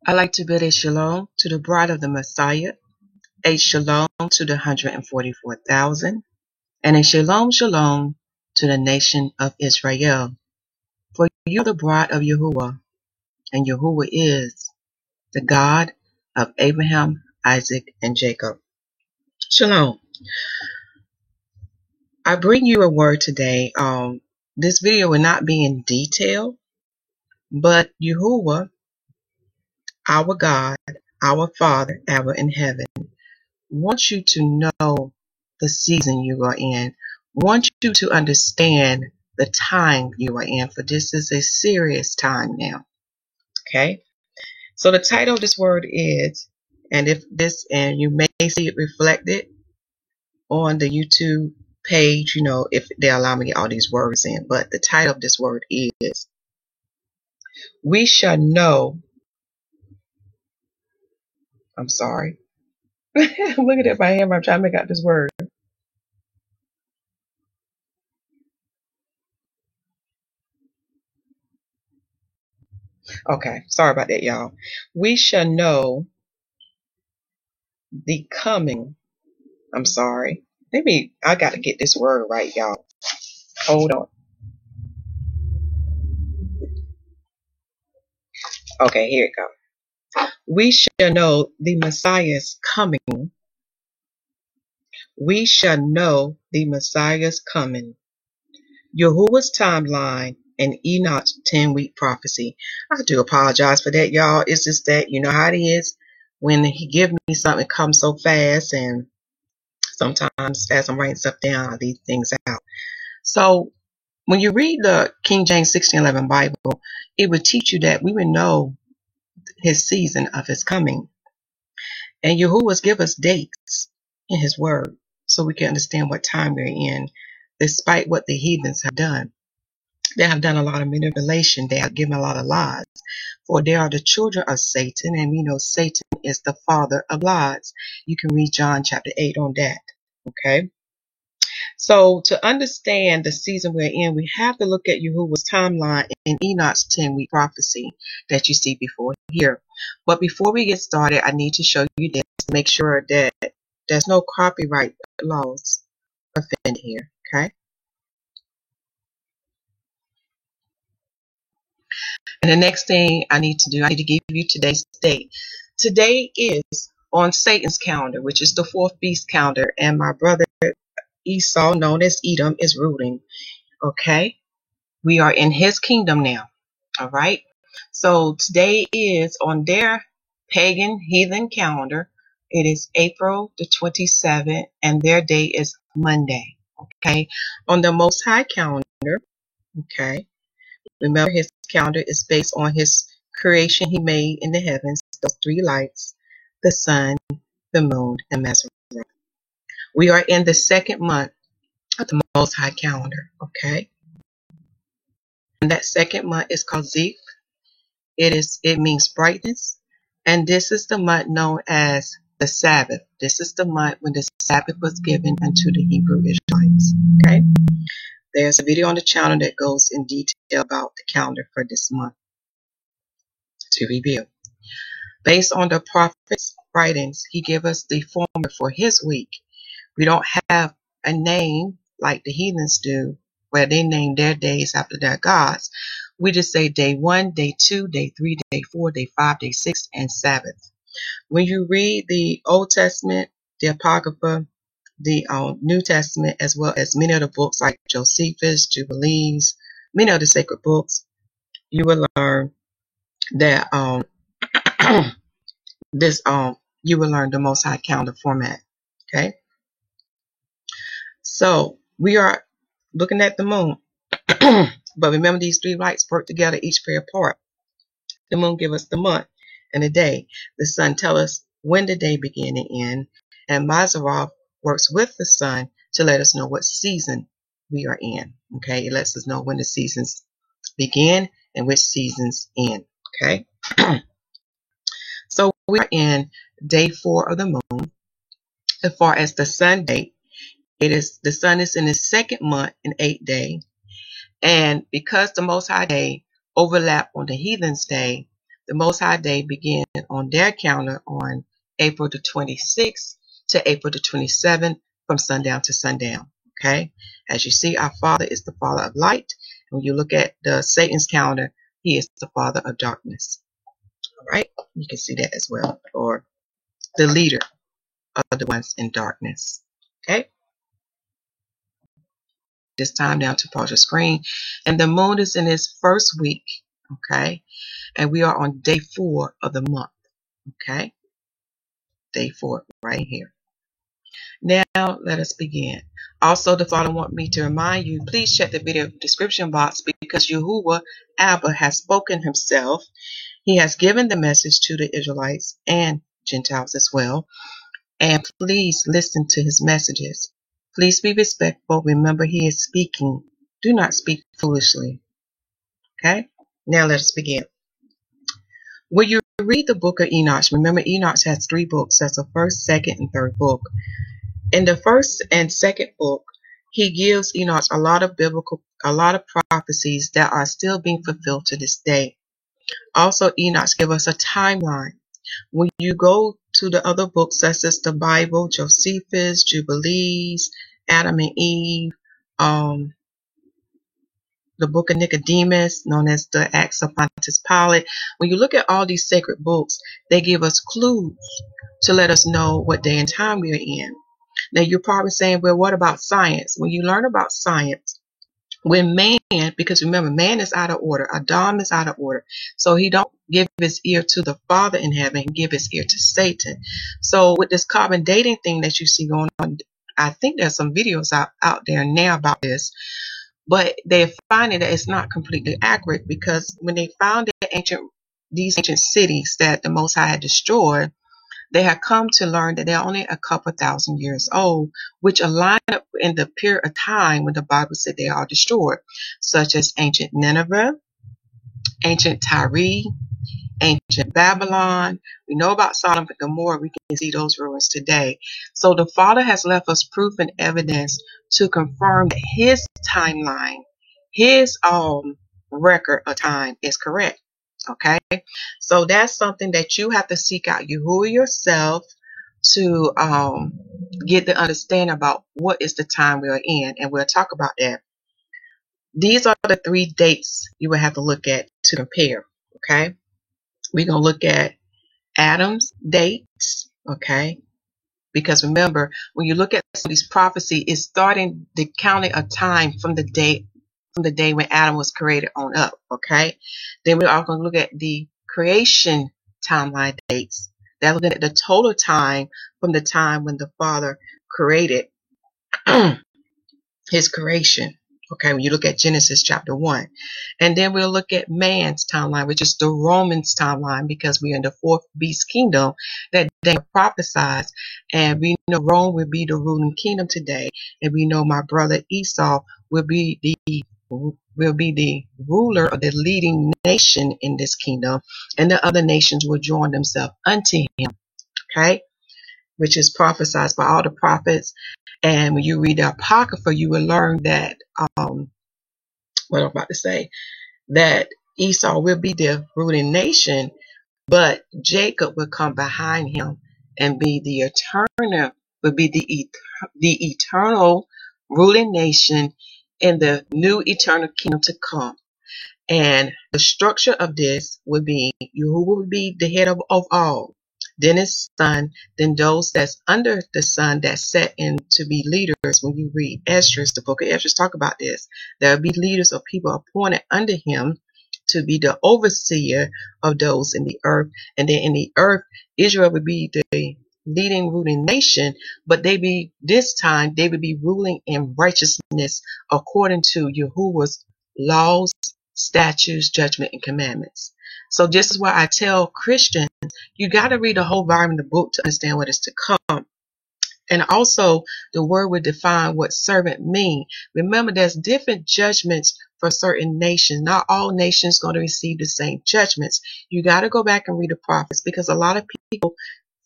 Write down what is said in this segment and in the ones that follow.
I like to bid a shalom to the bride of the Messiah, a shalom to the 144,000, and a shalom shalom to the nation of Israel. For you are the bride of Yahuwah, and Yahuwah is the God of Abraham, Isaac, and Jacob. Shalom. I bring you a word today. This video will not be in detail, but Yahuwah, our God, our Father, ever in heaven, wants you to know the season you are in, wants you to understand the time you are in, for this is a serious time now. Okay? So the title of this word is, and you may see it reflected on the YouTube page, if they allow me to get all these words in, but the title of this word is, we shall know, I'm sorry. I'm looking at my hammer, I'm trying to make out this word. Okay, sorry about that, y'all. We shall know the coming. I'm sorry. Maybe I got to get this word right, y'all. Hold on. Okay, here it goes. We shall know the Messiah's coming. We shall know the Messiah's coming. Yahuwah's timeline and Enoch's 10-week prophecy. I do apologize for that, y'all. It's just that, you know how it is. When he give me something, it comes so fast, and sometimes as I'm writing stuff down, I leave things out. So when you read the King James 1611 Bible, it would teach you that we would know his season of his coming. And Yahuwah's give us dates in his word so we can understand what time we're in, despite what the heathens have done. They have done a lot of manipulation. They have given a lot of lies. For they are the children of Satan, and we know Satan is the father of lies. You can read John chapter 8 on that. Okay? So to understand the season we're in, we have to look at Yahuwah's timeline in Enoch's 10-week prophecy that you see before here. But before we get started, I need to show you this to make sure that there's no copyright laws offended here. Okay? And the next thing I need to do, I need to give you today's date. Today is on Satan's calendar, which is the fourth beast calendar, and my brother Esau, known as Edom, is ruling. Okay? We are in his kingdom now. All right? So today is on their pagan heathen calendar. It is April the 27th, and their day is Monday. Okay? On the Most High calendar, okay? Remember, his calendar is based on his creation he made in the heavens, those three lights, the sun, the moon, and Mazareth. We are in the second month of the Most High calendar, okay? And that second month is called Zif. It means brightness, and this is the month known as the Sabbath. This is the month when the Sabbath was given unto the Hebrew Israelites, okay? There's a video on the channel that goes in detail about the calendar for this month to review. Based on the prophet's writings, he gave us the formula for his week. We don't have a name like the heathens do, where they name their days after their gods. We just say day 1, day 2, day 3, day 4, day 5, day 6, and Sabbath. When you read the Old Testament, the Apocrypha, the New Testament, as well as many other books like Josephus, Jubilees, many other sacred books, you will learn that you will learn the Most High calendar format. Okay, so we are looking at the moon, but remember these three lights work together, each play a part. The moon give us the month and the day. The sun tell us when the day begin and end, and Mazarov works with the sun to let us know what season we are in. Okay, it lets us know when the seasons begin and which seasons end. Okay, so we are in day 4 of the moon. As far as the sun date, the sun is in the second month and 8th day, and because the Most High day overlap on the heathen's day, the Most High day begin on their calendar on April the 26th to April the 27th from sundown to sundown. Okay, as you see, our Father is the Father of light. When you look at the Satan's calendar, he is the father of darkness. All right, you can see that as well, or the leader of the ones in darkness. Okay, this time now to pause your screen, and the moon is in its first week. Okay, and we are on day 4 of the month. Okay, day 4 right here. Now let us begin. Also, the Father wants me to remind you, please check the video description box, because Yahuwah Abba has spoken himself. He has given the message to the Israelites and Gentiles as well. And please listen to his messages. Please be respectful. Remember, he is speaking. Do not speak foolishly. Okay? Now let us begin. When you read the book of Enoch, remember Enoch has 3 books. That's the first, second, and third book. In the first and second book, he gives Enoch a lot of prophecies that are still being fulfilled to this day. Also, Enoch gives us a timeline. When you go to the other books, such as the Bible, Josephus, Jubilees, Adam and Eve, the book of Nicodemus, known as the Acts of Pontius Pilate, when you look at all these sacred books, they give us clues to let us know what day and time we are in. Now, you're probably saying, well, what about science? When you learn about science, when man, because remember, man is out of order, Adam is out of order, so he don't give his ear to the Father in heaven, he give his ear to Satan. So with this carbon dating thing that you see going on, I think there's some videos out there now about this, but they're finding that it's not completely accurate, because when they found these ancient cities that the Most High had destroyed, they had come to learn that they're only a couple thousand years old, which align up in the period of time when the Bible said they are destroyed, such as ancient Nineveh, ancient Tyre, ancient Babylon. We know about Sodom and Gomorrah. We can see those ruins today. So the Father has left us proof and evidence to confirm that his timeline, his record of time is correct. Okay, so that's something that you have to seek out Yahuwah yourself to get the understanding about what is the time we are in, and we'll talk about that. These are the 3 dates you will have to look at to compare. Okay, we're going to look at Adam's dates. Okay, because remember, when you look at some of these prophecies, it's starting the counting of time from the day when Adam was created on up. Okay, then we're also going to look at the creation timeline dates. They're looking at the total time from the time when the Father created his creation. Okay, when you look at Genesis chapter 1. And then we'll look at man's timeline, which is the Romans timeline, because we're in the 4th beast kingdom that Daniel prophesies. And we know Rome will be the ruling kingdom today. And we know my brother Esau will be the ruler of the leading nation in this kingdom. And the other nations will join themselves unto him. Okay, which is prophesied by all the prophets. And when you read the Apocrypha, you will learn that, what I'm about to say, that Esau will be the ruling nation, but Jacob will come behind him and be the eternal ruling nation in the new eternal kingdom to come. And the structure of this would be, Yahuwah will be the head of all, then his son, then those that's under the son that's set in to be leaders. When you read Esdras, the book of Esdras talk about this, there will be leaders of people appointed under him to be the overseer of those in the earth. And then in the earth, Israel would be the leading ruling nation, but this time they would be ruling in righteousness according to Yahuwah's laws, statutes, judgment, and commandments. So this is why I tell Christians, you got to read the whole volume of the book to understand what is to come. And also, the word will define what servant mean. Remember, there's different judgments for certain nations. Not all nations going to receive the same judgments. You got to go back and read the prophets, because a lot of people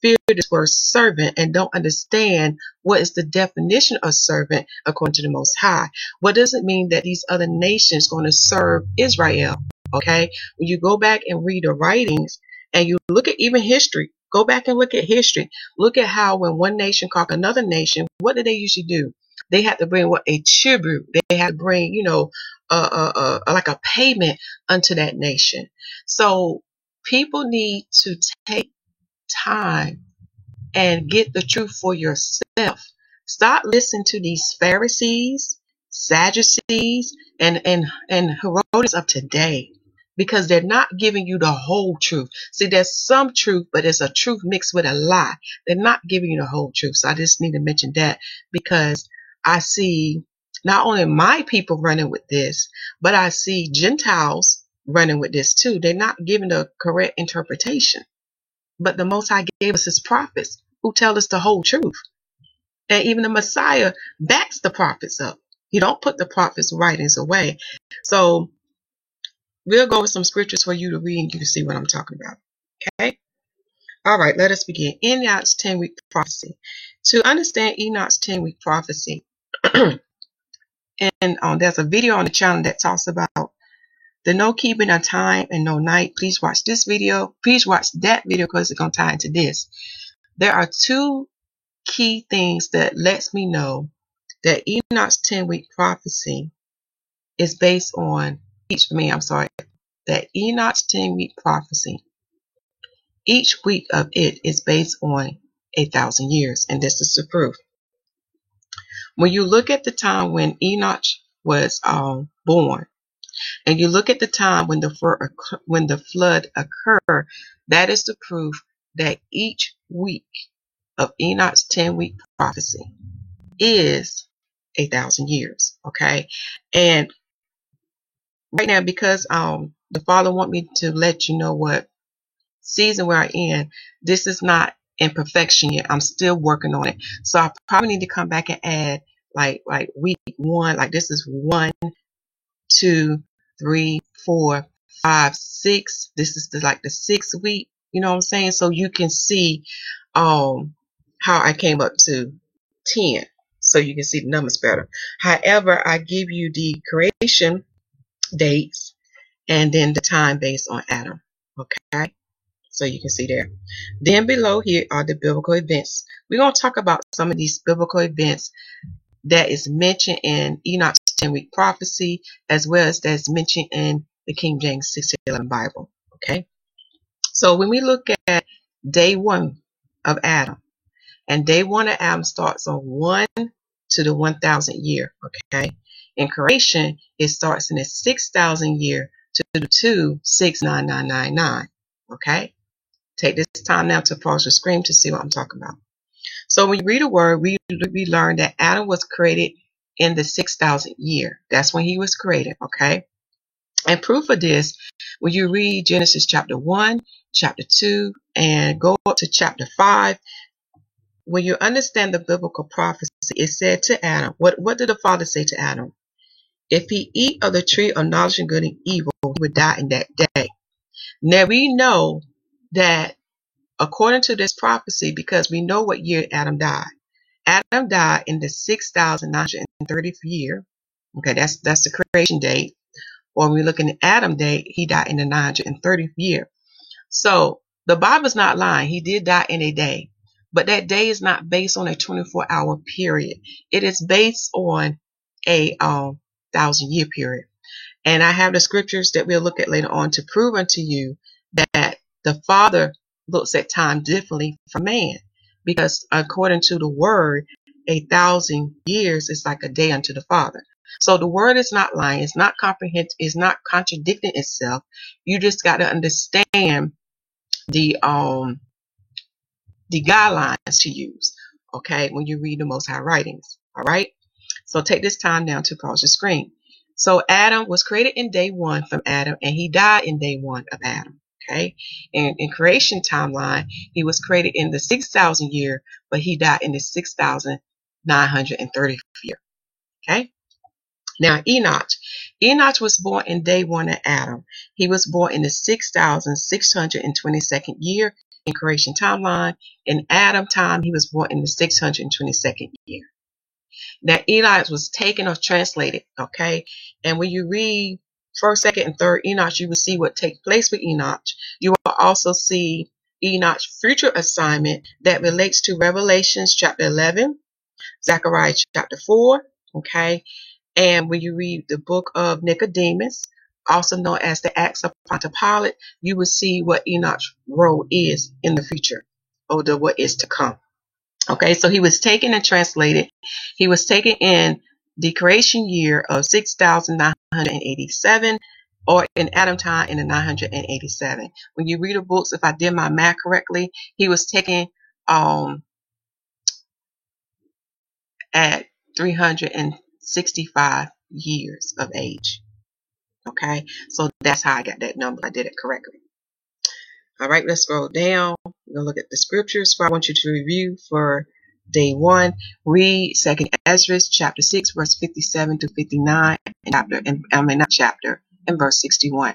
fear this word servant and don't understand what is the definition of servant according to the Most High. What does it mean that these other nations going to serve Israel? Okay, when you go back and read the writings, And you look at even history. Go back and look at history. Look at how when one nation conquered another nation, what did they usually do? They had to bring what a tribute. They had to bring, like a payment unto that nation. So people need to take time and get the truth for yourself. Stop listening to these Pharisees, Sadducees, and Herodians of today, because they're not giving you the whole truth. See, there's some truth, but it's a truth mixed with a lie. They're not giving you the whole truth. So I just need to mention that, because I see not only my people running with this, but I see Gentiles running with this too. They're not giving the correct interpretation. But the Most High gave us his prophets who tell us the whole truth. And even the Messiah backs the prophets up. He don't put the prophets' writings away. So we'll go with some scriptures for you to read and you can see what I'm talking about. Okay? All right, let us begin. Enoch's 10-week prophecy. To understand Enoch's 10-week prophecy, and there's a video on the channel that talks about the no keeping of time and no night. Please watch this video. Please watch that video because it's going to tie into this. There are two key things that lets me know that Enoch's 10-week prophecy is based on that Enoch's 10-week prophecy, each week of it is based on 1,000 years. And this is the proof. When you look at the time when Enoch was born, and you look at the time when the flood occurred, that is the proof that each week of Enoch's 10-week prophecy is 1,000 years. Okay. And right now, because the Father want me to let you know what season we're in, this is not in perfection yet. I'm still working on it. So I probably need to come back and add like week 1, like this is 1, 2, 3, 4, 5, 6. This is the 6th week. You know what I'm saying? So you can see how I came up to 10. So you can see the numbers better. However, I give you the creation dates and then the time based on Adam. Okay? So you can see there. Then below here are the biblical events. We're going to talk about some of these biblical events that is mentioned in Enoch's 10-week prophecy, as well as that's mentioned in the King James 611 Bible. Okay? So when we look at day 1 of Adam, and day 1 of Adam starts on 1 to the 1,000 year. Okay? In creation, it starts in the 6,000 year to the 2,69999. Okay? Take this time now to pause your screen to see what I'm talking about. So when you read a word, we learn that Adam was created in the 6,000 year. That's when he was created. Okay? And proof of this, when you read Genesis chapter 1, chapter 2, and go up to chapter 5, when you understand the biblical prophecy, it said to Adam, what did the Father say to Adam? If he eat of the tree of knowledge and good and evil, he would die in that day. Now we know that according to this prophecy, because we know what year Adam died. Adam died in the 6,930th year. Okay, that's the creation date. Or when we look in the Adam date, he died in the 930th year. So the Bible's not lying. He did die in a day. But that day is not based on a 24-hour period. It is based on a 1,000-year period. And I have the scriptures that we'll look at later on to prove unto you that the Father looks at time differently from man. Because according to the word, 1,000 years is like a day unto the Father. So the word is not lying. It's not it's not contradicting itself. You just got to understand the guidelines to use, okay, when you read the Most High writings. All right. So take this time now to pause your screen. So Adam was created in day 1 from Adam, and he died in day 1 of Adam. Okay. And in creation timeline, he was created in the 6,000 year, but he died in the 6,930th year. Okay. Now Enoch was born in day 1 of Adam. He was born in the 6,622nd year in creation timeline. In Adam time, he was born in the 622nd year. Now Enoch was taken or translated, okay? And when you read first, second, and third Enoch, you will see what takes place with Enoch. You will also see Enoch's future assignment that relates to Revelations chapter 11, Zechariah chapter 4, okay? And when you read the book of Nicodemus, also known as the Acts of Pontius Pilate, you will see what Enoch's role is in the future, or what is to come. Okay, so he was taken and translated. He was taken in the creation year of 6,987, or in Adam time in the 987. When you read the books, if I did my math correctly, he was taken at 365 years of age. Okay, so that's how I got that number. I did it correctly. All right, let's scroll down. We're going to look at the scriptures. So I want you to review for day 1. Read 2nd Ezra chapter 6, verse 57 to 59, and verse 61.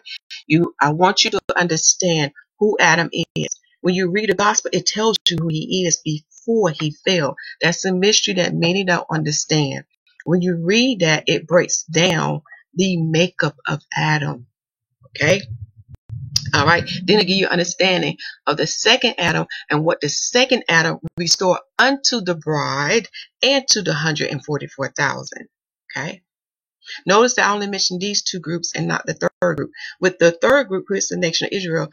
I want you to understand who Adam is. When you read the gospel, it tells you who he is before he fell. That's a mystery that many don't understand. When you read that, it breaks down the makeup of Adam. Okay? All right. Then it give you understanding of the second Adam and what the second Adam restored unto the bride and to the 144,000. Okay. Notice that I only mentioned these two groups and not the third group. With the third group, who is the nation of Israel,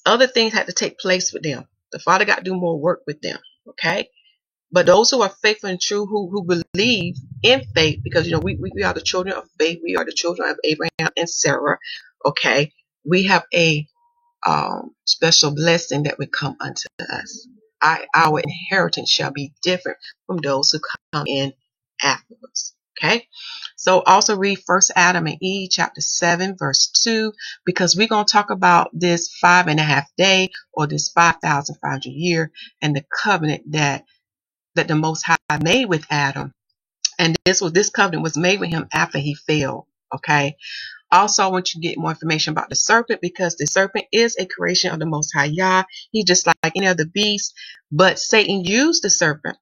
other things had to take place with them. The Father got to do more work with them. Okay. But those who are faithful and true, who believe in faith, because we are the children of faith. We are the children of Abraham and Sarah. Okay. We have a special blessing that would come unto us. Our inheritance shall be different from those who come in afterwards. Okay. So also read 1 Adam and Eve chapter 7 verse 2, because we're going to talk about this 5.5 day, or this 5,500 year, and the covenant that the Most High made with Adam. And this covenant was made with him after he fell. Okay. Also, I want you to get more information about the serpent, because the serpent is a creation of the Most High Yah. He's just like any other beast, but Satan used the serpent.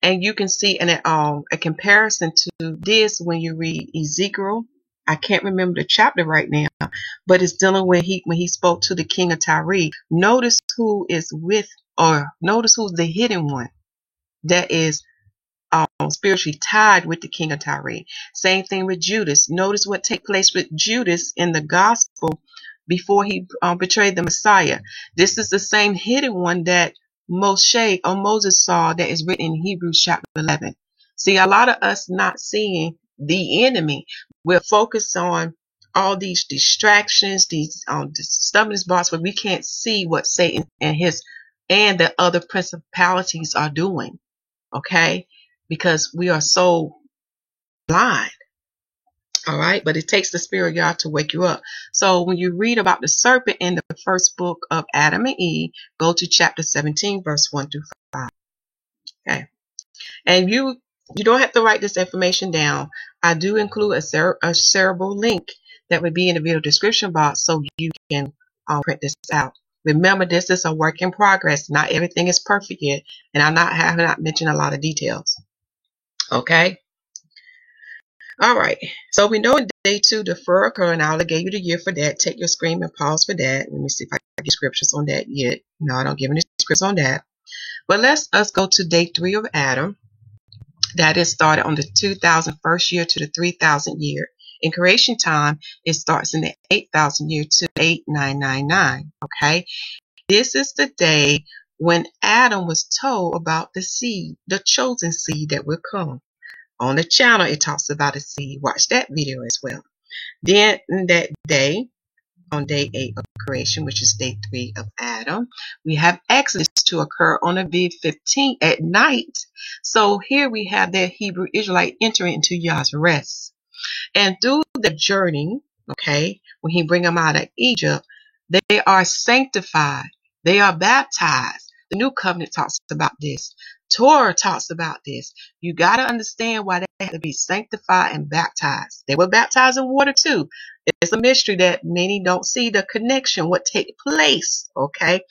And you can see a comparison to this when you read Ezekiel. I can't remember the chapter right now, but it's dealing with when he spoke to the king of Tyre. Notice who is with, or notice who's the hidden one that is spiritually tied with the king of Tyre. Same thing with Judas. Notice what take place with Judas in the gospel before he betrayed the Messiah. This is the same hidden one that Moses saw, that is written in Hebrews chapter 11. See, a lot of us not seeing the enemy. We're focused on all these distractions, these stumbling blocks, where we can't see what Satan and the other principalities are doing. Okay? Because we are so blind. All right. But it takes the Spirit of God to wake you up. So when you read about the serpent in the first book of Adam and Eve, go to chapter 17, verse 1 through 5. Okay. And you don't have to write this information down. I do include a shareable link that would be in the video description box, so you can print this out. Remember, this is a work in progress. Not everything is perfect yet. And I have not mentioned a lot of details. Okay. All right. So we know in day 2 the fur occurred, and I already gave you the year for that. Take your screen and pause for that. Let me see if I get scriptures on that yet. No, I don't give any scriptures on that. But let's go to day 3 of Adam. That is started on the 2001st year to the 3000 year. In creation time, it starts in the 8000 year to 8999. Okay. This is the day when Adam was told about the seed, the chosen seed that will come. On the channel, it talks about a seed. Watch that video as well. Then that day, on day 8 of creation, which is day 3 of Adam, we have Exodus to occur on Aviv 15 at night. So here we have the Hebrew Israelite entering into Yah's rest. And through the journey, okay, when he bring them out of Egypt, they are sanctified. They are baptized. The new covenant talks about this. Torah talks about this. You got to understand why they had to be sanctified and baptized. They were baptized in water too. It's a mystery that many don't see the connection, what take place, okay?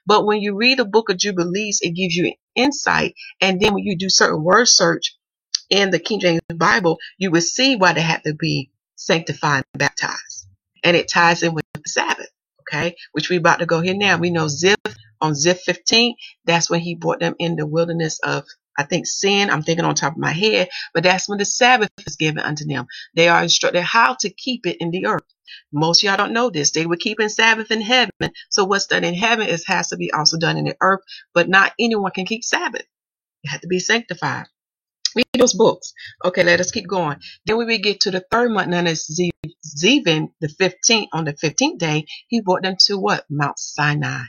But when you read the book of Jubilees, it gives you insight. And then when you do certain word search in the King James Bible, you will see why they had to be sanctified and baptized. and it ties in with the Sabbath, okay, which we're about to go here now. We know Ziph, on Ziph 15, that's when he brought them in the wilderness of, I think, sin. I'm thinking on top of my head, but that's when the Sabbath is given unto them. They are instructed how to keep it in the earth. Most of y'all don't know this. They were keeping Sabbath in heaven. So what's done in heaven has to be also done in the earth, but not anyone can keep Sabbath. It had to be sanctified. Read those books. Okay, let us keep going. Then we will get to the third month, known as Zivan, the 15th. On the 15th day, he brought them to what? Mount Sinai.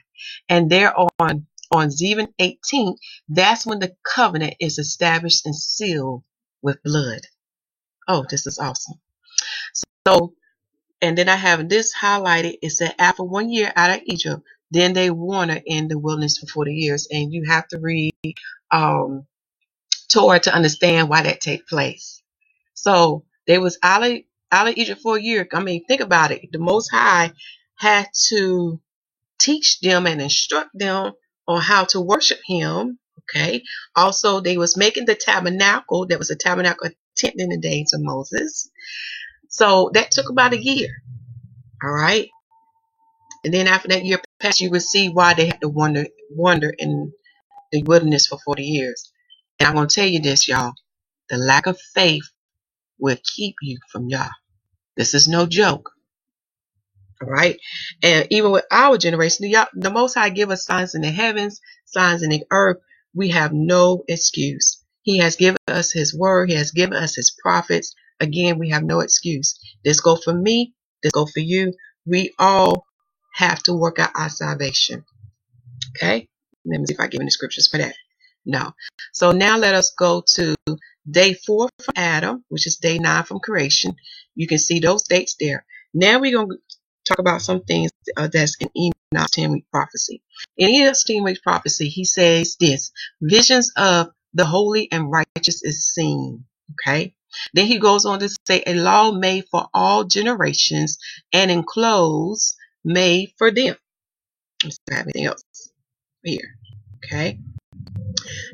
And there on Zivan 18th, that's when the covenant is established and sealed with blood. Oh, this is awesome. So, and then I have this highlighted. It said after 1 year out of Egypt, then they wander in the wilderness for 40 years. And you have to read Torah to understand why that take place. So they was out of Egypt for a year. I mean, think about it. The Most High had to teach them and instruct them on how to worship him. Okay. Also, they was making the tabernacle. That was a tabernacle tent in the days of Moses. So that took about a year. All right. And then after that year passed, you would see why they had to wander in the wilderness for 40 years. And I'm going to tell you this, y'all. The lack of faith will keep you from Yah. This is no joke. All right. And even with our generation, the Most High give us signs in the heavens, signs in the earth. We have no excuse. He has given us his word. He has given us his prophets. Again, we have no excuse. This go for me. This go for you. We all have to work out our salvation. Okay. Let me see if I give any scriptures for that. No. So now let us go to day 4 from Adam, which is day 9 from creation. You can see those dates there. Now we're going to talk about some things that's in Enoch's 10-week prophecy. In Enoch's 10-week prophecy, he says this: visions of the holy and righteous is seen. Okay. Then he goes on to say a law made for all generations and enclosed made for them. Let's see everything else here. Okay.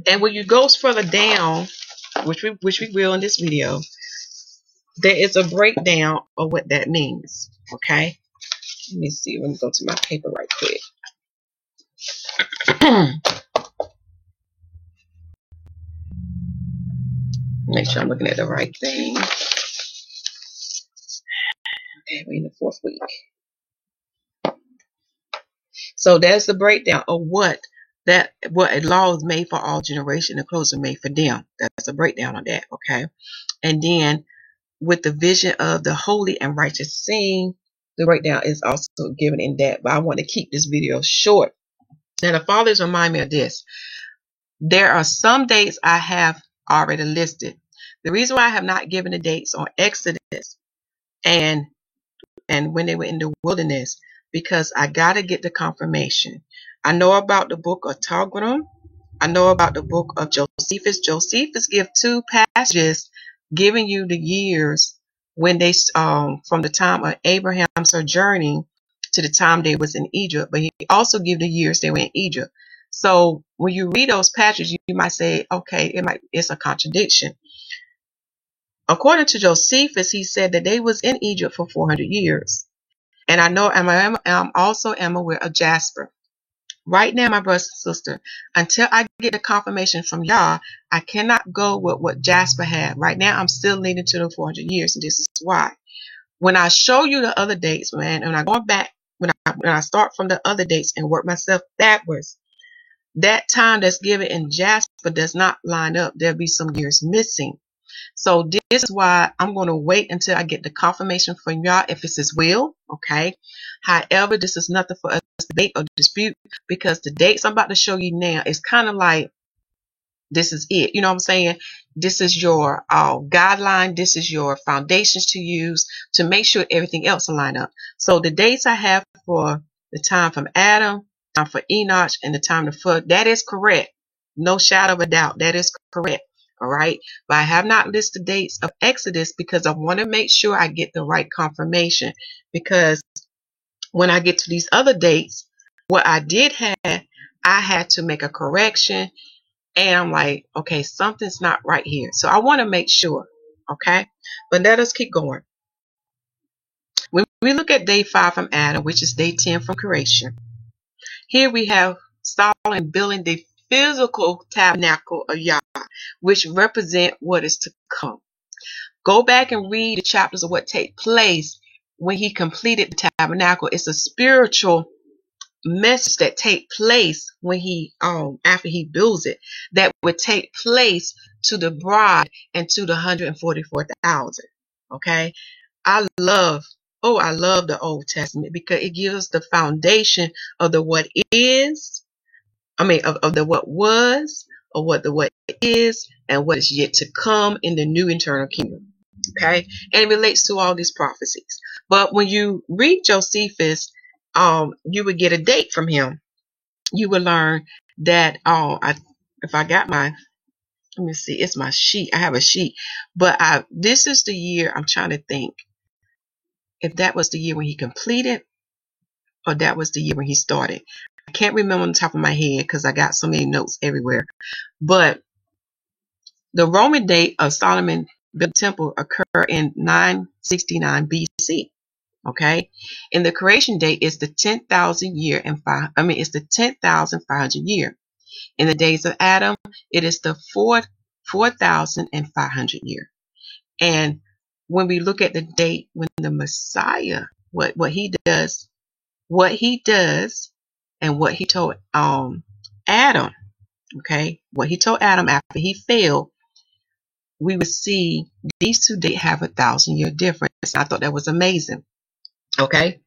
And when you go further down, which we will in this video, there is a breakdown of what that means. Okay. Let me see. Let me go to my paper right quick. Make sure I'm looking at the right thing. Okay, we're in the 4th week. So that's the breakdown of what a law is made for all generation and clothes are made for them. That's a breakdown on that. Okay. And then with the vision of the holy and righteous scene, the breakdown is also given in that. But I want to keep this video short. Now the fathers remind me of this. There are some dates I have already listed. The reason why I have not given the dates on Exodus and when they were in the wilderness, because I got to get the confirmation. I know about the book of Targum. I know about the book of Josephus. Josephus give 2 passages giving you the years when they from the time of Abraham's sojourning to the time they was in Egypt, but he also give the years they were in Egypt. So when you read those passages, you might say, okay, it's a contradiction. According to Josephus, he said that they was in Egypt for 400 years. And I know I'm also aware of Jasper. Right now, my brothers and sisters, until I get the confirmation from Yah, I cannot go with what Jasper had. Right now, I'm still leading to the 400 years, and this is why. When I show you the other dates, man, and I go back, when I start from the other dates and work myself backwards, that time that's given in Jasper does not line up. There'll be some years missing. So this is why I'm going to wait until I get the confirmation from y'all if it's his will. Okay. However, this is nothing for us to debate or dispute, because the dates I'm about to show you now is kind of like, this is it. You know what I'm saying? This is your guideline. This is your foundations to use to make sure everything else will line up. So the dates I have for the time from Adam, time for Enoch, and the time of flood, that is correct. No shadow of a doubt. That is correct. All right. But I have not listed dates of Exodus because I want to make sure I get the right confirmation, because when I get to these other dates, what I did have, I had to make a correction. And I'm like, okay, something's not right here. So I want to make sure. Okay. But let us keep going. When we look at day 5 from Adam, which is day 10 from creation, here we have Solomon building the physical tabernacle of Yah, which represent what is to come. Go back and read the chapters of what take place when he completed the tabernacle. It's a spiritual message that take place when he after he builds it, that would take place to the bride and to the 144,000. Okay, I love the Old Testament because it gives us the foundation of the what is, of the what was, or what the what is, and what is yet to come in the new eternal kingdom. Okay, and it relates to all these prophecies. But when you read Josephus, you would get a date from him. You would learn that if I got my, let me see, it's my sheet. I have a sheet, but this is the year. I'm trying to think if that was the year when he completed, or that was the year when he started. I can't remember on the top of my head because I got so many notes everywhere. But the Roman date of Solomon built the temple occurred in 969 BC. Okay, and the creation date is the 10,000 year and it's the 10,500 year. In the days of Adam, it is the 4,500 year. And when we look at the date when the Messiah, what he does, and what he told Adam, okay, what he told Adam after he failed, we would see these two dates have 1,000-year difference. I thought that was amazing. Okay.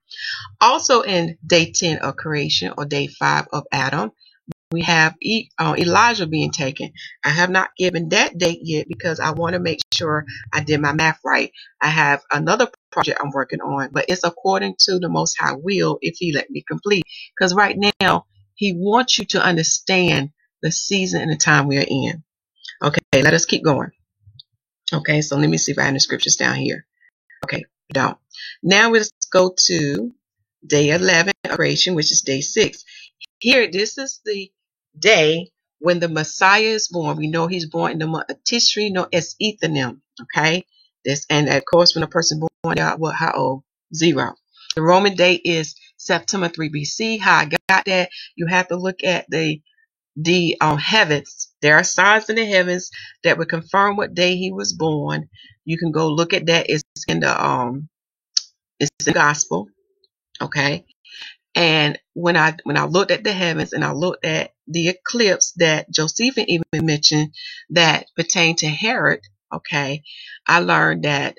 Also in day 10 of creation, or day 5 of Adam, we have Elijah being taken. I have not given that date yet because I want to make sure I did my math right. I have another project I'm working on, but it's according to the Most High will if he let me complete. Because right now, he wants you to understand the season and the time we are in. Okay, let us keep going. Okay, so let me see if I have the scriptures down here. Okay, we don't. Now let's go to day 11 of creation, which is day 6. Here, this is the day when the Messiah is born. We know he's born in the month of Tishri, known as Ethanim. Okay, and of course, when a person born, how old? 0. The Roman date is September 3 BC. How I got that? You have to look at the heavens. There are signs in the heavens that would confirm what day he was born. You can go look at that. It's in the gospel. Okay. And when I looked at the heavens and I looked at the eclipse that Josephus even mentioned that pertained to Herod, okay, I learned that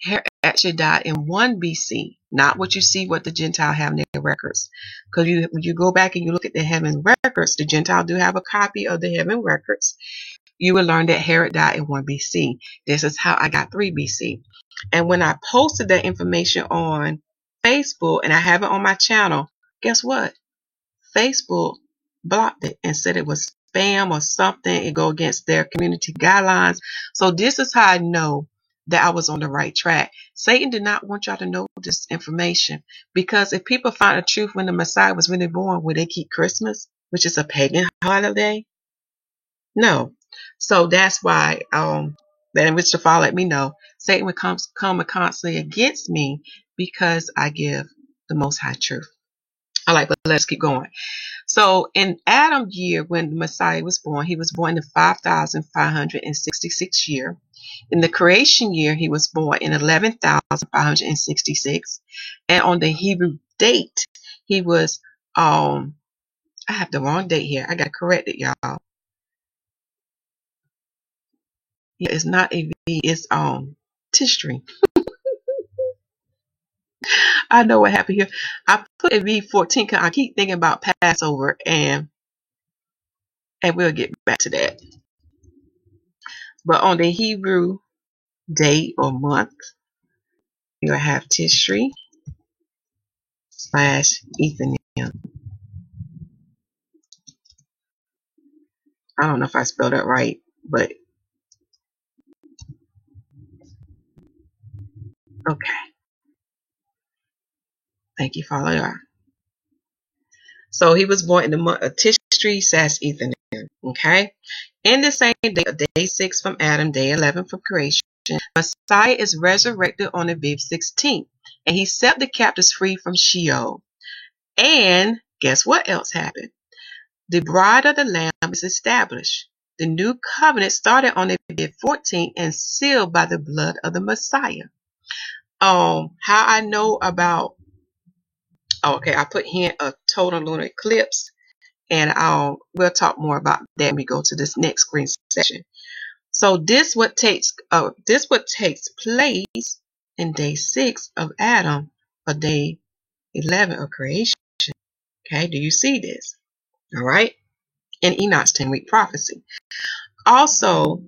Herod actually died in 1 BC, not what you see what the Gentile have in their records. Because when you go back and you look at the heaven records, the Gentile do have a copy of the heaven records. You will learn that Herod died in 1 BC. This is how I got 3 BC. And when I posted that information on Facebook and I have it on my channel, guess what? Facebook blocked it and said it was spam or something. It go against their community guidelines. So this is how I know that I was on the right track. Satan did not want y'all to know this information, because if people find the truth when the Messiah was really born, would they keep Christmas, which is a pagan holiday? No. So that's why then which the Father let me know Satan would come constantly against me because I give the Most High truth. All right, but let's keep going. So in Adam's year, when the Messiah was born, he was born in the 5,566 year. In the creation year, he was born in 11,566. And on the Hebrew date, he was, I have the wrong date here. I got to correct it, y'all. Yeah, it's not a V, it's Tishri. I know what happened here. I put a V14 because I keep thinking about Passover, and we'll get back to that. But on the Hebrew date or month, you'll have Tishri / Ethanim. I don't know if I spelled that right, but okay. Thank you, Father. So he was born in the month of Tishri / Ethanim. Okay. In the same day of day 6 from Adam, day 11 from creation, Messiah is resurrected on the 16th. And he set the captives free from Sheol. And guess what else happened? The bride of the Lamb is established. The new covenant started on the 14th and sealed by the blood of the Messiah. How I know about, okay, I put here a total lunar eclipse, and we'll talk more about that when we go to this next screen session. So this what takes place in day 6 of Adam, or day 11 of creation. Okay, do you see this? All right, in Enoch's 10-week prophecy. Also,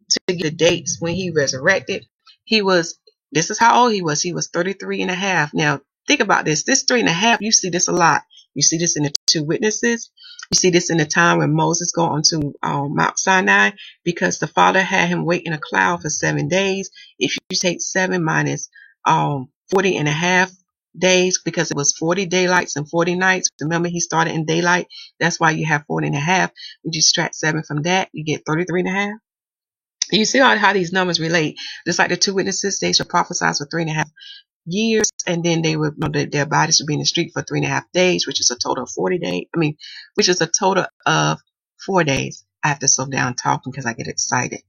to get the dates when he resurrected, this is how old he was. He was 33 and a half. Now, think about this. This 3.5, you see this a lot. You see this in the 2 witnesses. You see this in the time when Moses go onto Mount Sinai, because the Father had him wait in a cloud for 7 days. If you take 7 minus 40 and a half days, because it was 40 daylights and 40 nights. Remember, he started in daylight. That's why you have 40 and a half. When you subtract 7 from that, you get 33 and a half. You see how these numbers relate. Just like the 2 witnesses, they should prophesy for 3.5 years, and then they would, their bodies would be in the street for 3.5 days, which is a total of 40 days. Which is a total of 4 days. I have to slow down talking because I get excited.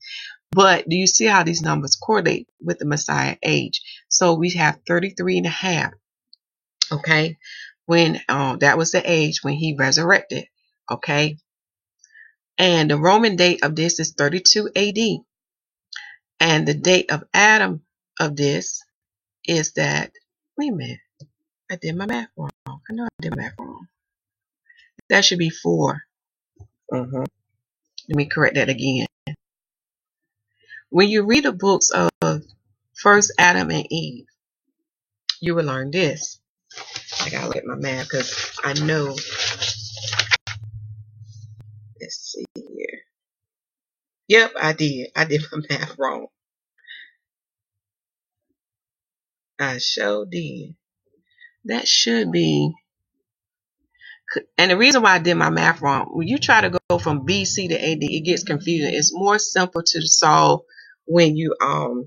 But do you see how these numbers correlate with the Messiah age? So we have 33 and a half. Okay, when that was the age when he resurrected. Okay, and the Roman date of this is 32 AD. And the date of Adam of this is that, wait a minute, I did my math wrong. I know I did my math wrong. That should be 4. Let me correct that again. When you read the books of First Adam and Eve, you will learn this. I gotta look at my math because I know. Let's see here. Yep, I did. I did my math wrong. I sure did. That should be. And the reason why I did my math wrong, when you try to go from BC to AD, it gets confusing. It's more simple to solve when you I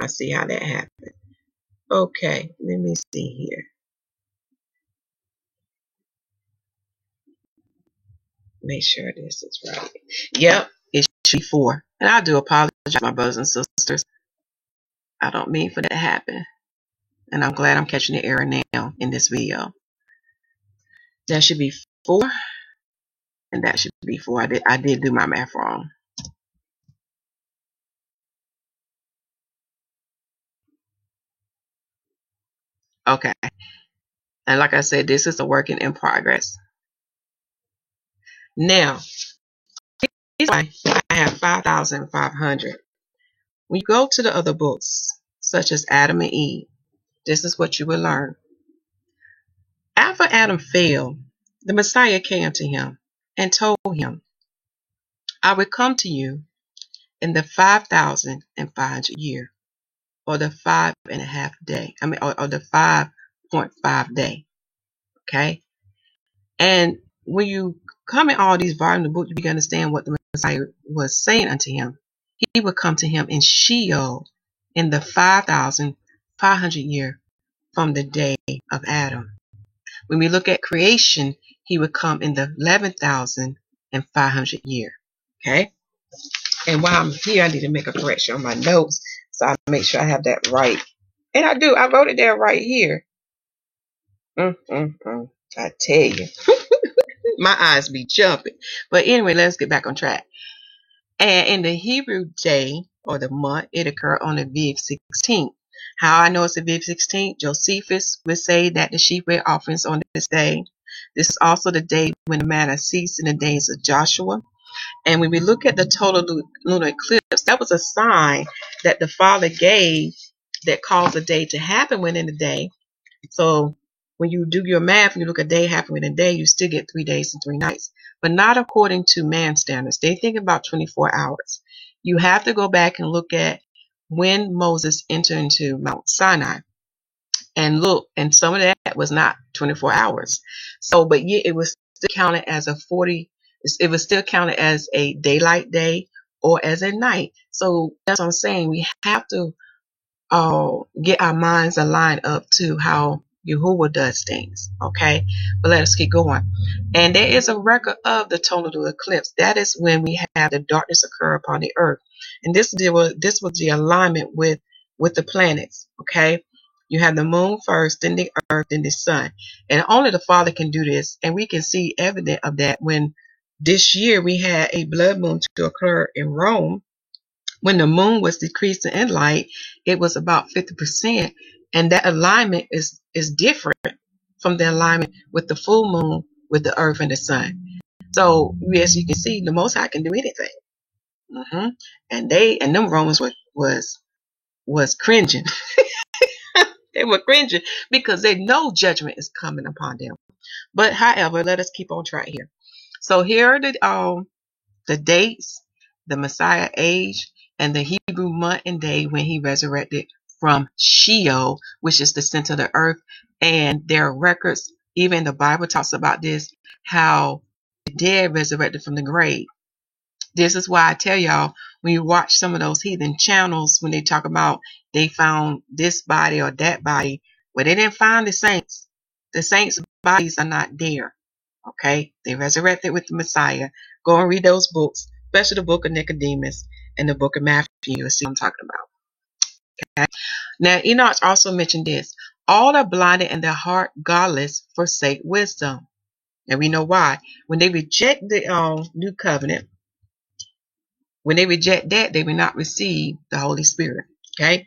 see how that happened. Okay, let me see here. Make sure this is right. Yep, it should be 4. And I do apologize, my brothers and sisters. I don't mean for that to happen. And I'm glad I'm catching the error now in this video. That should be 4. And that should be 4. I did do my math wrong. Okay. And like I said, this is a working in progress. Now, I have 5,500. When you go to the other books, such as Adam and Eve, this is what you will learn. After Adam fell, the Messiah came to him and told him, I will come to you in the 5,500 year, or the 5.5 day. Or the 5.5 day. Okay? And when you come in all these volumes of the book, you begin to understand what the Messiah was saying unto him. He would come to him in Sheol in the 5,500 year from the day of Adam. When we look at creation, he would come in the 11,500 year. Okay? And while I'm here, I need to make a correction on my notes, so I make sure I have that right. And I do. I wrote it there right here. I tell you. My eyes be jumping. But anyway, let's get back on track. And in the Hebrew day, or the month, it occurred on the Aviv 16th. How I know it's the Aviv 16th? Josephus would say that the sheep were offerings on this day. This is also the day when the manna ceased in the days of Joshua. And when we look at the total lunar eclipse, that was a sign that the Father gave that caused a day to happen within the day. So when you do your math and you look at day happening within a day, you still get 3 days and 3 nights. But not according to man's standards. They think about 24 hours. You have to go back and look at when Moses entered into Mount Sinai. And look, and some of that was not 24 hours. So, but yet it was still counted as it was still counted as a daylight day or as a night. So that's what I'm saying. We have to get our minds aligned up to how Yahuwah does things. Okay, but let us keep going. And there is a record of the total eclipse. That is when we have the darkness occur upon the earth, and this was the alignment with the planets. Okay, you have the moon first, then the earth, then the sun, and only the Father can do this. And we can see evidence of that when this year we had a blood moon to occur in Rome. When the moon was decreasing in light, it was about 50%, and that alignment is different from the alignment with the full moon, with the earth and the sun. So as you can see, the Most High can do anything. And them Romans was cringing. They were cringing because they know judgment is coming upon them. But however, let us keep on track here. So here are the dates, the Messiah age, and the Hebrew month and day when he resurrected from Sheol, which is the center of the earth. And there are records, even the Bible talks about this, how the dead resurrected from the grave. This is why I tell y'all, when you watch some of those heathen channels, when they talk about they found this body or that body, well, they didn't find the saints. The saints' bodies are not there. Okay, they resurrected with the Messiah. Go and read those books, especially the book of Nicodemus and the book of Matthew. You'll see what I'm talking about. Okay. Now, Enoch also mentioned this. All are blinded and their heart godless forsake wisdom. And we know why. When they reject the new covenant, when they reject that, they will not receive the Holy Spirit. Okay.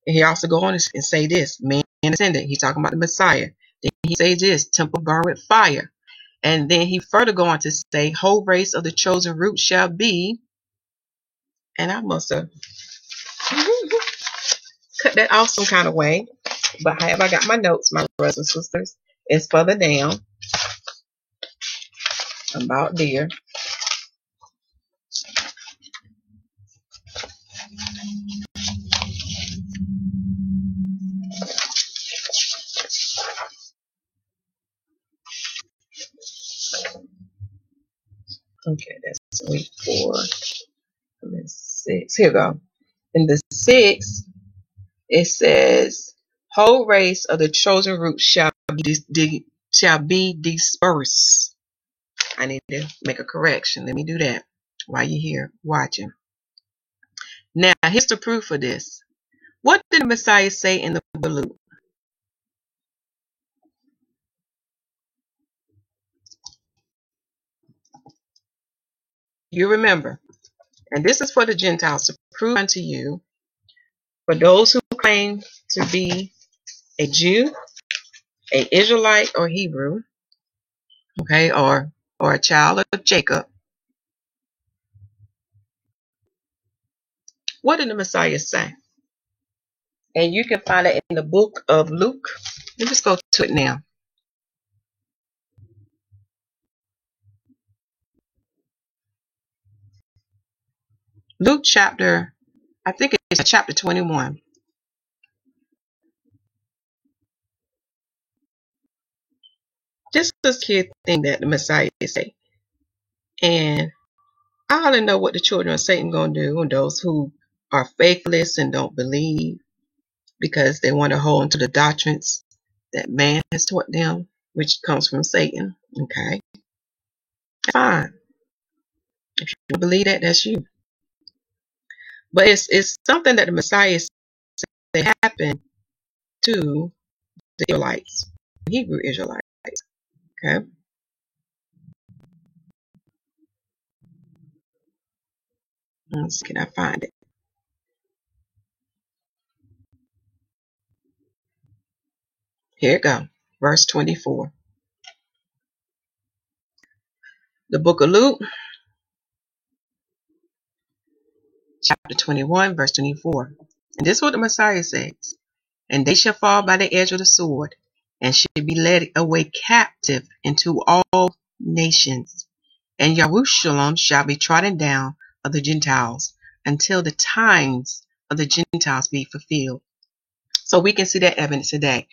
And he also go on and say this. Man ascended. He's talking about the Messiah. Then he says this. Temple burned with fire. And then he further go on to say, whole race of the chosen root shall be, and I must have cut that off some kind of way, but however I got my notes, my brothers and sisters, it's further down, about there. Okay, that's week 4. And then 6. Here we go. In the 6, it says, whole race of the chosen root shall be dispersed. I need to make a correction. Let me do that while you're here watching. Now, here's the proof of this. What did the Messiah say in the book of Luke? You remember. And this is for the Gentiles to prove unto you, for those who claim to be a Jew, an Israelite, or Hebrew, okay, or a child of Jacob. What did the Messiah say? And you can find it in the book of Luke. Let's just go to it now. Luke chapter, I think it's chapter 21. This is the kid thing that the Messiah say. And I already know what the children of Satan gonna do, and those who are faithless and don't believe because they want to hold on to the doctrines that man has taught them, which comes from Satan. Okay, fine. If you don't believe that, that's you. But it's something that the Messiah said happened to the Israelites, Hebrew Israelites. Okay. Let's see, can I find it? Here it goes. Verse 24. The book of Luke, chapter 21, verse 24. And this is what the Messiah says. And they shall fall by the edge of the sword, and shall be led away captive into all nations. And Jerusalem shall be trodden down of the Gentiles, until the times of the Gentiles be fulfilled. So we can see that evidence today.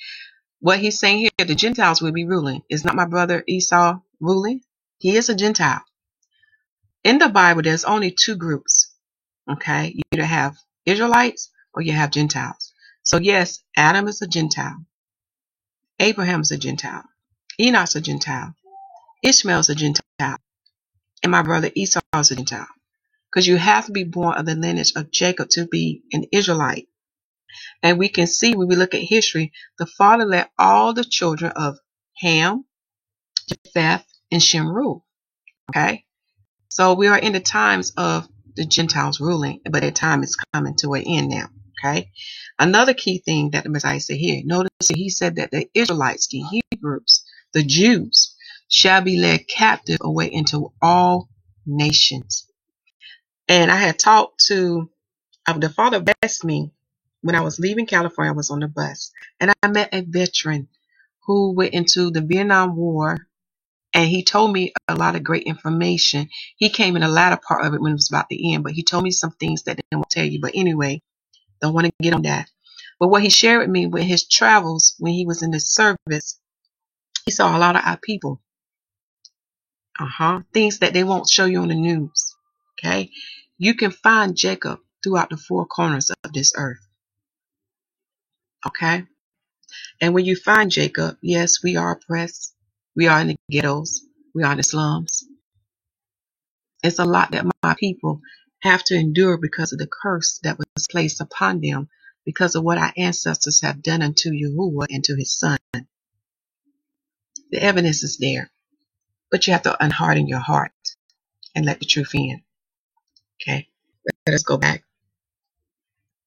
What he's saying here, the Gentiles will be ruling. Is not my brother Esau ruling? He is a Gentile. In the Bible, there's only 2 groups. Okay, you either have Israelites or you have Gentiles. So yes, Adam is a Gentile. Abraham is a Gentile. Enoch's a Gentile. Ishmael's a Gentile. And my brother Esau is a Gentile. Because you have to be born of the lineage of Jacob to be an Israelite. And we can see when we look at history, the Father let all the children of Ham, Japheth, and Shem rule. Okay? So we are in the times of the Gentiles ruling, but their time is coming to an end now. Okay? Another key thing that the Messiah said here, notice that he said that the Israelites, the Hebrews, the Jews, shall be led captive away into all nations. And I had talked to the Father blessed me when I was leaving California. I was on the bus, and I met a veteran who went into the Vietnam War, and he told me a lot of great information. He came in the latter part of it when it was about to end, but he told me some things that I won't tell you. But anyway, don't want to get on that. But what he shared with me with his travels when he was in the service, he saw a lot of our people. Things that they won't show you on the news. Okay? You can find Jacob throughout the four corners of this earth. Okay? And when you find Jacob, yes, we are oppressed. We are in the ghettos. We are in the slums. It's a lot that my people have to endure because of the curse that was placed upon them because of what our ancestors have done unto Yahuwah and to his son. The evidence is there. But you have to unharden your heart and let the truth in. Okay? Let us go back.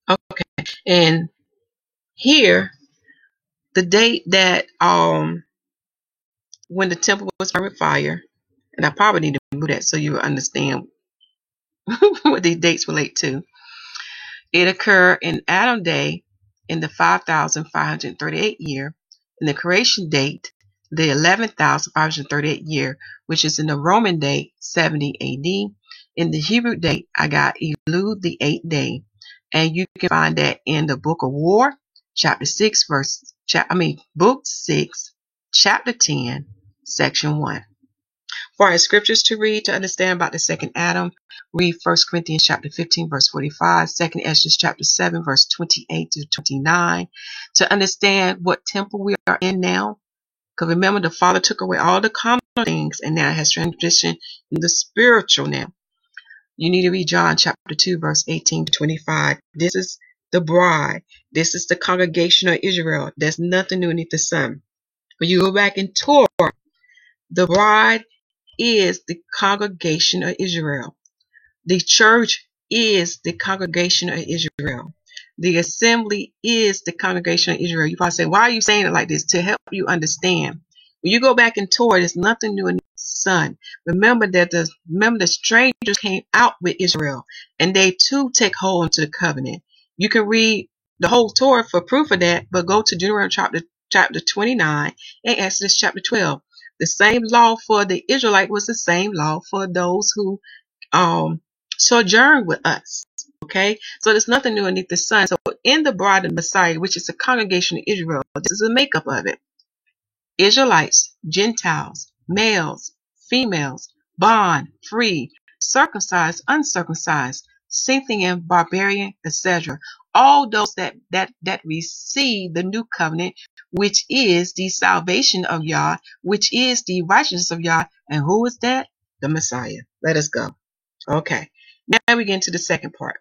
Okay. And here, the date that when the temple was burned with fire, and I probably need to move that so you will understand what these dates relate to. It occurred in Adam Day in the 5,538 year, in the creation date, the 11,538 year, which is in the Roman date, 70 AD. In the Hebrew date, I got Elul, the 8th day. And you can find that in the Book of War, chapter 6, book 6, chapter 10, section 1. For our scriptures to read to understand about the second Adam, read 1 Corinthians chapter 15, verse 45, 2 Ezra chapter 7, verse 28 to 29, to understand what temple we are in now. Because remember, the Father took away all the common things and now it has transitioned in the spiritual now. You need to read John chapter 2, verse 18 to 25. This is the bride. This is the congregation of Israel. There's nothing new beneath the sun. When you go back in Torah, the bride is the congregation of Israel. The church is the congregation of Israel. The assembly is the congregation of Israel. You probably say, why are you saying it like this? To help you understand. When you go back in Torah, there's nothing new in the sun. Remember that the strangers came out with Israel, and they too take hold into the covenant. You can read the whole Torah for proof of that, but go to Deuteronomy chapter 29 and Exodus chapter 12. The same law for the Israelite was the same law for those who sojourn with us. Okay, so there's nothing new underneath the sun. So in the bride of the Messiah, which is the congregation of Israel, this is the makeup of it. Israelites, Gentiles, males, females, bond, free, circumcised, uncircumcised, Scythian, barbarian, etc. All those that receive the new covenant, which is the salvation of Yah, which is the righteousness of Yah. And who is that? The Messiah. Let us go. Okay. Now we get into the second part.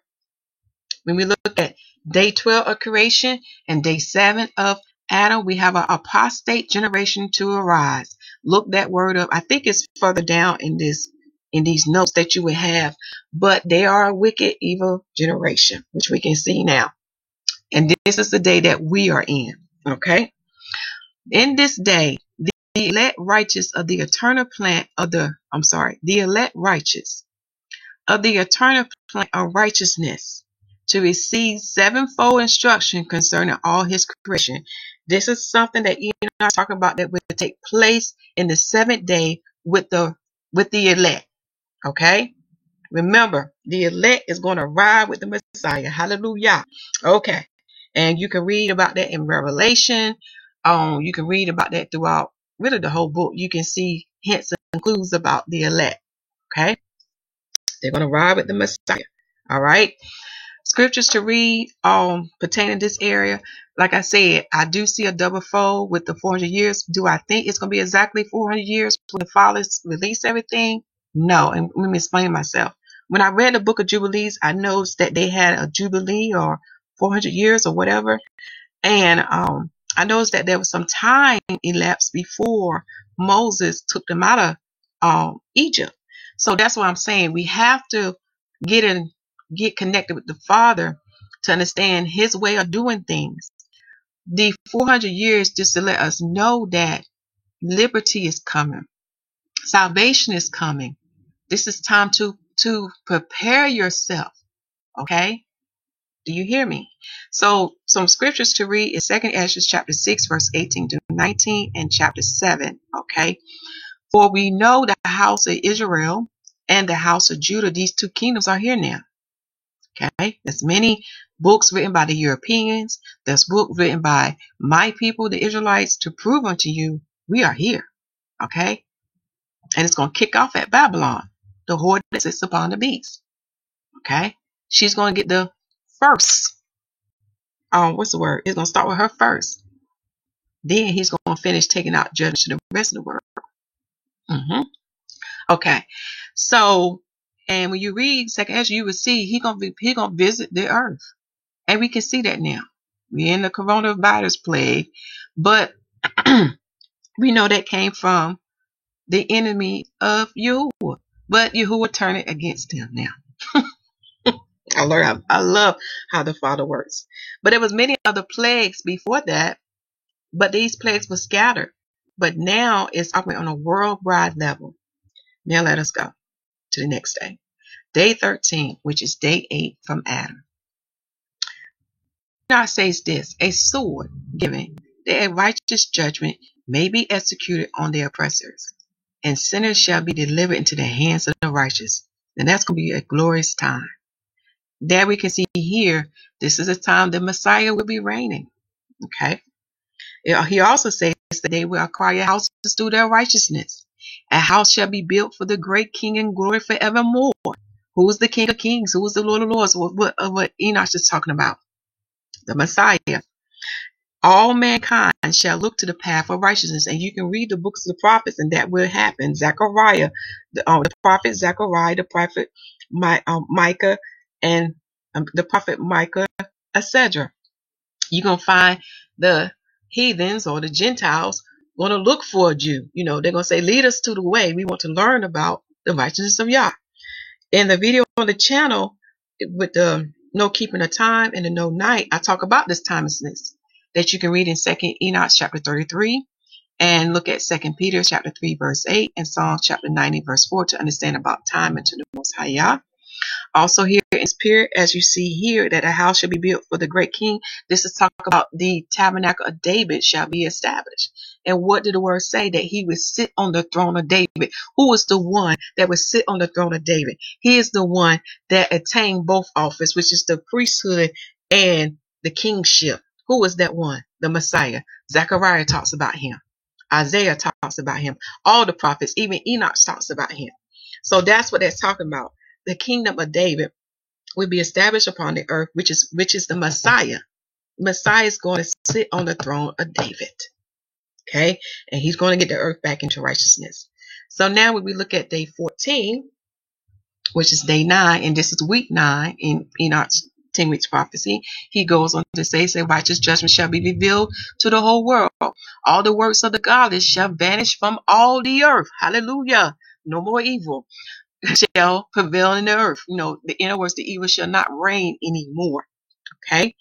When we look at day 12 of creation and day 7 of Adam, we have an apostate generation to arise. Look that word up. I think it's further down in these notes that you would have, but they are a wicked, evil generation, which we can see now. And this is the day that we are in. Okay. In this day, the elect righteous of the eternal plan of the elect righteous of the eternal plan of righteousness to receive sevenfold instruction concerning all his creation. This is something that Enoch is talking about that will take place in the 7th day with the elect. Okay? Remember, the elect is going to ride with the Messiah. Hallelujah. Okay. And you can read about that in Revelation. You can read about that throughout really the whole book. You can see hints and clues about the elect. Okay? They're going to ride with the Messiah. All right? scriptures to read pertaining to this area. Like I said, I do see a double fold with the 400 years. Do I think it's going to be exactly 400 years when the fathers release everything? No. And let me explain myself. When I read the book of Jubilees, I noticed that they had a Jubilee or 400 years or whatever. And I noticed that there was some time elapsed before Moses took them out of Egypt. So that's what I'm saying. We have to get connected with the Father to understand his way of doing things. The 400 years just to let us know that liberty is coming. Salvation is coming. This is time to prepare yourself. Okay? Do you hear me? So some scriptures to read is 2nd Ezra chapter 6 verse 18 to 19 and chapter 7. Okay? For we know that the house of Israel and the house of Judah, these two kingdoms are here now. Okay? There's many books written by the Europeans. There's books written by my people, the Israelites, to prove unto you we are here. Okay? And it's going to kick off at Babylon, the horde that sits upon the beast. Okay? She's going to get the first. What's the word? It's going to start with her first. Then he's going to finish taking out judgment to the rest of the world. Okay. So, and when you read 2nd Ezra, you will see he's going to visit the earth. And we can see that now. We're in the coronavirus plague. But we know that came from the enemy of Yahuwah. But Yahuwah turned it against him now. I love how the Father works. But there was many other plagues before that. But these plagues were scattered. But now it's operating on a worldwide level. Now let us go to the next day. Day 13, which is day 8 from Adam. God says this, a sword given, that a righteous judgment may be executed on their oppressors, and sinners shall be delivered into the hands of the righteous. And that's going to be a glorious time. There we can see here, this is a time the Messiah will be reigning. Okay. He also says that they will acquire houses through their righteousness. A house shall be built for the great King in glory forevermore. Who is the King of Kings? Who is the Lord of Lords? What Enoch is talking about? The Messiah. All mankind shall look to the path of righteousness. And you can read the books of the prophets, and that will happen. Zechariah, the prophet Zechariah, the prophet Micah, and the prophet Micah, etc. You're going to find the heathens or the Gentiles going to look for a Jew. You know, they're going to say, lead us to the way. We want to learn about the righteousness of Yah. In the video on the channel with the no keeping of time and the no night, I talk about this timelessness that you can read in 2nd Enoch chapter 33 and look at 2nd Peter chapter 3 verse 8 and Psalm chapter 90 verse 4 to understand about time and to the Most High Yah. Also here in Spirit, as you see here, that a house shall be built for the great King. This is talking about the tabernacle of David shall be established. And what did the word say? That he would sit on the throne of David. Who is the one that would sit on the throne of David? He is the one that attained both office, which is the priesthood and the kingship. Who is that one? The Messiah. Zechariah talks about him. Isaiah talks about him. All the prophets, even Enoch talks about him. So that's what that's talking about. The kingdom of David will be established upon the earth, which is the Messiah. Messiah is going to sit on the throne of David. Okay? And he's going to get the earth back into righteousness. So now when we look at day 14, which is day 9, and this is week 9 in Enoch's 10 weeks prophecy, he goes on to say, righteous judgment shall be revealed to the whole world. All the works of the godless shall vanish from all the earth. Hallelujah. No more evil shall prevail in the earth. You know, in other words, the evil shall not reign anymore. Okay?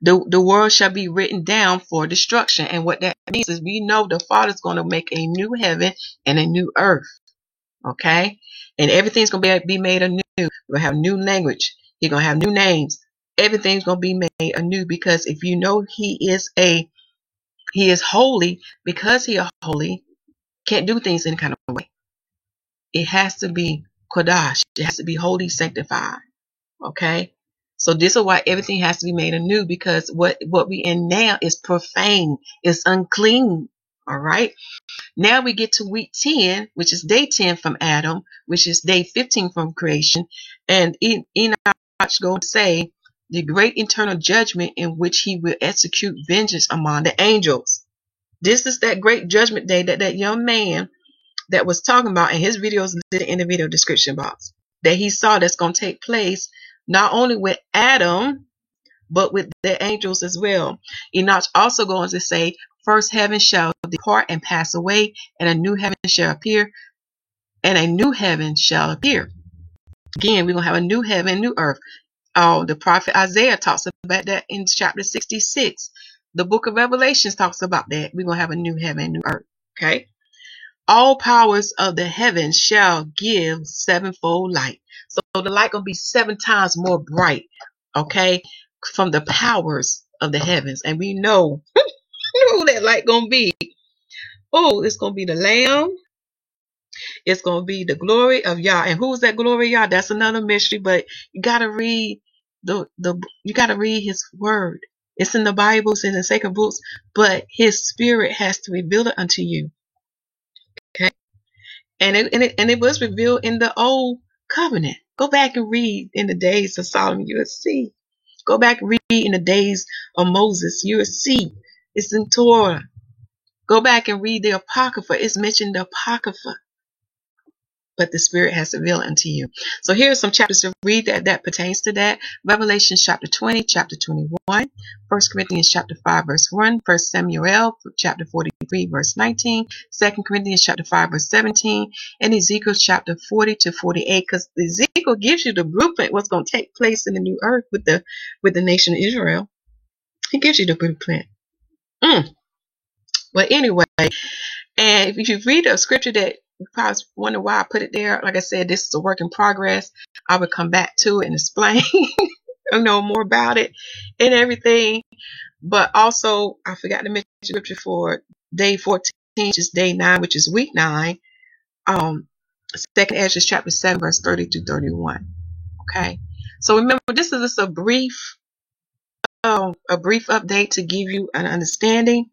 The world shall be written down for destruction. And what that means is we know the Father's going to make a new heaven and a new earth. Okay? And everything's going to be made anew. We're going to have new language. You're going to have new names. Everything's going to be made anew, because if you know he is holy, because he is holy, can't do things any kind of way. It has to be Kodash. It has to be holy, sanctified. Okay? So this is why everything has to be made anew, because what we in now is profane. It's unclean. All right? Now we get to week 10, which is day 10 from Adam, which is day 15 from creation. And Enoch go and say the great eternal judgment in which he will execute vengeance among the angels. This is that great judgment day that that young man that was talking about, and his videos listed in the video description box, that he saw that's going to take place not only with Adam, but with the angels as well. Enoch also goes to say, first heaven shall depart and pass away, and a new heaven shall appear, and a new heaven shall appear. Again, we're going to have a new heaven, new earth. The prophet Isaiah talks about that in chapter 66. The book of Revelations talks about that. We're going to have a new heaven, new earth. Okay. All powers of the heavens shall give sevenfold light. So the light going to be 7 times more bright. Okay. From the powers of the heavens. And we know who that light going to be. Oh, it's going to be the Lamb. It's going to be the glory of Yah. And who's that glory of Yah? That's another mystery, but you got to read you got to read his word. It's in the Bible, it's in the sacred books, but his spirit has to reveal it unto you. Okay? And it was revealed in the old covenant. Go back and read in the days of Solomon, you will see. Go back and read in the days of Moses, you will see. It's in Torah. Go back and read the Apocrypha. It's mentioned the Apocrypha. But the Spirit has revealed unto you. So here are some chapters to read that pertains to that. Revelation chapter 20, chapter 21, 1 Corinthians chapter 5, verse 1, 1 Samuel chapter 43, verse 19, 2 Corinthians chapter 5, verse 17, and Ezekiel chapter 40 to 48, because Ezekiel gives you the blueprint what's going to take place in the new earth with the nation of Israel. He gives you the blueprint. Well, anyway, and if you read a scripture that you probably wonder why I put it there, like I said, this is a work in progress. I would come back to it and explain more about it and everything. But also, I forgot to mention scripture for day 14, which is day 9, which is week 9. 2nd Ezra chapter 7, verse 30 to 31. Okay. So remember, this is just a brief update to give you an understanding.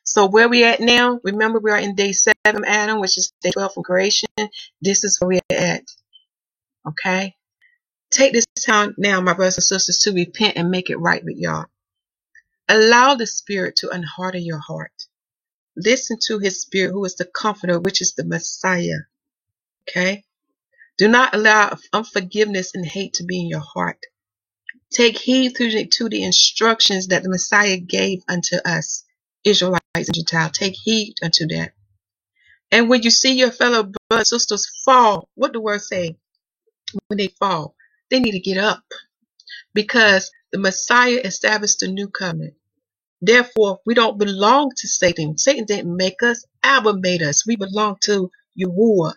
So where we at now, remember we are in day 7, Adam, which is day 12 from creation. This is where we are at. Okay? Take this time now, my brothers and sisters, to repent and make it right with y'all. Allow the Spirit to unharden your heart. Listen to his Spirit, who is the Comforter, which is the Messiah. Okay? Do not allow unforgiveness and hate to be in your heart. Take heed to the instructions that the Messiah gave unto us, Israelites and Gentiles. Take heed unto that. And when you see your fellow brothers and sisters fall, what the word say? When they fall, they need to get up, because the Messiah established a new covenant. Therefore, we don't belong to Satan. Satan didn't make us. Abba made us. We belong to Yahuwah.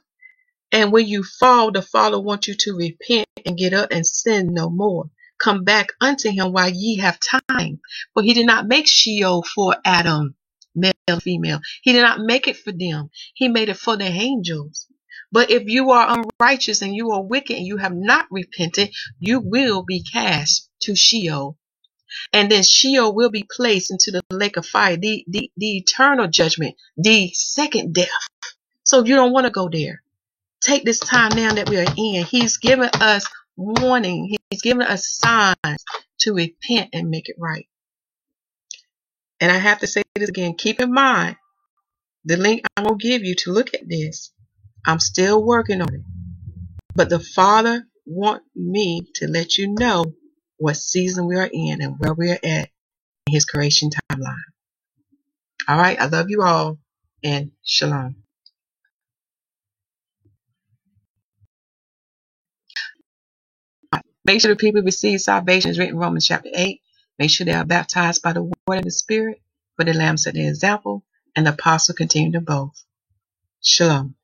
And when you fall, the Father wants you to repent and get up and sin no more. Come back unto him while ye have time. For he did not make Sheol for Adam, male and female. He did not make it for them. He made it for the angels. But if you are unrighteous and you are wicked and you have not repented, you will be cast to Sheol. And then Sheol will be placed into the lake of fire, the eternal judgment, the second death. So you don't want to go there. Take this time now that we are in. He's given us warning. He's given us signs to repent and make it right. And I have to say this again. Keep in mind, the link I'm going to give you to look at this, I'm still working on it. But the Father wants me to let you know what season we are in and where we are at in his creation timeline. All right. I love you all, and shalom. Make sure the people receive salvation is written in Romans chapter 8. Make sure they are baptized by the word of the Spirit, for the Lamb set the example, and the apostle continued to both. Shalom.